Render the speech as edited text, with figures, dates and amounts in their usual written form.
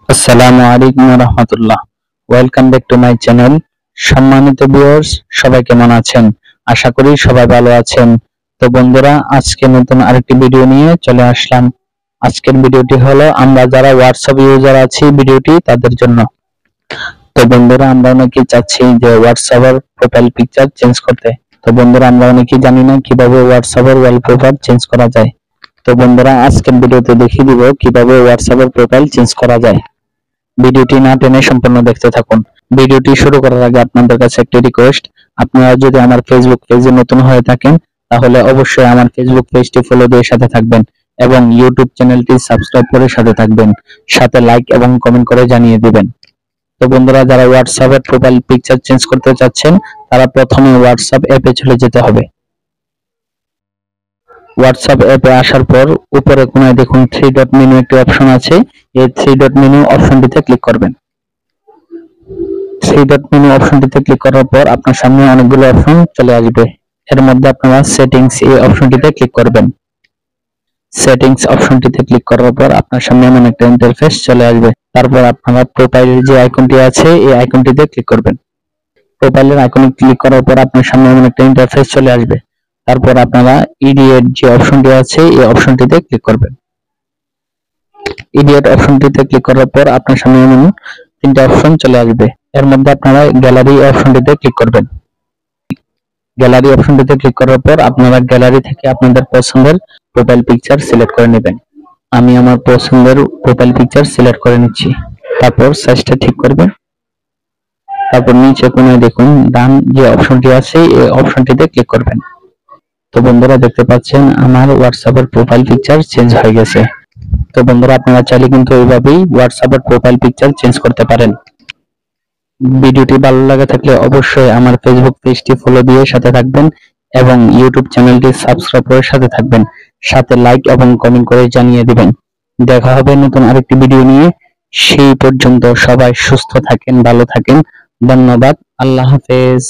আসসালামু আলাইকুম রাহমাতুল্লাহ। Welcome back to my channel. সম্মানিত ভিউয়ার্স, সবাই কেমন আছেন? আশা করি সবাই ভালো আছেন। তো বন্ধুরা, আজকে নতুন আরেকটি ভিডিও নিয়ে চলে আসলাম। আজকের ভিডিওটি হলো আমরা যারা হোয়াটসঅ্যাপ ইউজার আছি ভিডিওটি তাদের জন্য। তো বন্ধুরা, আমরা অনেকেই চাচ্ছি যে হোয়াটসঅ্যাপের প্রোফাইল পিকচার চেঞ্জ করতে। তো বন্ধুরা, আমরা অনেকেই জানি না কিভাবে হোয়াটসঅ্যাপের ওয়ালপেপার চেঞ্জ করা যায়। তো বন্ধুরা, আজকের ভিডিওতে দেখিয়ে দিব কিভাবে হোয়াটসঅ্যাপের প্রোফাইল চেঞ্জ করা যায়। ভিডিওটি না টেনে সম্পূর্ণ দেখতে থাকুন। ভিডিওটি শুরু করার আগে আপনাদের কাছে একটি রিকোয়েস্ট, আপনারা যদি আমার ফেসবুক পেজে নতুন হয়ে থাকেন তাহলে অবশ্যই আমার ফেসবুক পেজটি ফলো দিয়ে সাথে থাকবেন এবং ইউটিউব চ্যানেলটি সাবস্ক্রাইব করে সাথে থাকবেন, সাথে লাইক এবং কমেন্ট করে জানিয়ে দিবেন। তো বন্ধুরা, যারা হোয়াটসঅ্যাপের প্রোফাইল পিকচার চেঞ্জ করতে চাচ্ছেন তারা প্রথমে হোয়াটসঅ্যাপ অ্যাপে চলে যেতে হবে। হোয়াটসঅ্যাপ অ্যাপে আসার পর উপরে কোনায় দেখুন 3 ডট মেনু একটি অপশন আছে। এই 3 ডট মেনু অপশনটিতে ক্লিক করবেন। 3 ডট মেনু অপশনটিতে ক্লিক করার পর আপনার সামনে অনেকগুলো অপশন চলে আসবে। এর মধ্যে আপনারা সেটিংস এই অপশনটিতে ক্লিক করবেন। সেটিংস অপশনটিতে ক্লিক করার পর আপনার সামনে এমন একটা ইন্টারফেস চলে আসবে। তারপর আপনারা প্রোফাইলের যে আইকনটি আছে এই আইকনটিতে ক্লিক করবেন। প্রোফাইলের আইকনে ক্লিক করার পর আপনার সামনে এমন একটা ইন্টারফেস চলে আসবে। তারপর আপনারা ইডিয়েট যে অপশনটি আছে এই অপশনটিতে ক্লিক করবেন। ইডিয়েট অপশনটিতে ক্লিক করার পর আপনার সামনে এমন তিনটা অপশন চলে আসবে। এর মধ্যে আপনারা গ্যালারি অপশনটিতে ক্লিক করবেন। গ্যালারি অপশনটিতে ক্লিক করার পর আপনারা গ্যালারি থেকে আপনাদের পছন্দের প্রোফাইল পিকচার সিলেক্ট করে নেবেন। আমি আমার পছন্দের প্রোফাইল পিকচার সিলেক্ট করে নিচ্ছি। তারপর সাইজটা ঠিক করবেন। তারপর নিচে কোনায় দেখুন ডান যে অপশনটি আছে এই অপশনটিতে ক্লিক করবেন। তো বন্ধুরা, দেখতে পাচ্ছেন আমার হোয়াটসঅ্যাপের প্রোফাইল পিকচার চেঞ্জ হয়ে গেছে। তো বন্ধুরা, আপনারা চাইলে কিন্তু এইভাবেই হোয়াটসঅ্যাপের প্রোফাইল পিকচার চেঞ্জ করতে পারেন। ভিডিওটি ভালো লাগে থাকলে অবশ্যই আমার ফেসবুক পেজটি ফলো দিয়ে সাথে থাকবেন এবং ইউটিউব চ্যানেলটি সাবস্ক্রাইব করে সাথে থাকবেন, সাথে লাইক এবং কমেন্ট করে জানিয়ে দিবেন। দেখা হবে নতুন আরেকটি ভিডিও নিয়ে। সেই পর্যন্ত সবাই সুস্থ থাকেন, ভালো থাকেন। ধন্যবাদ। আল্লাহ হাফেজ।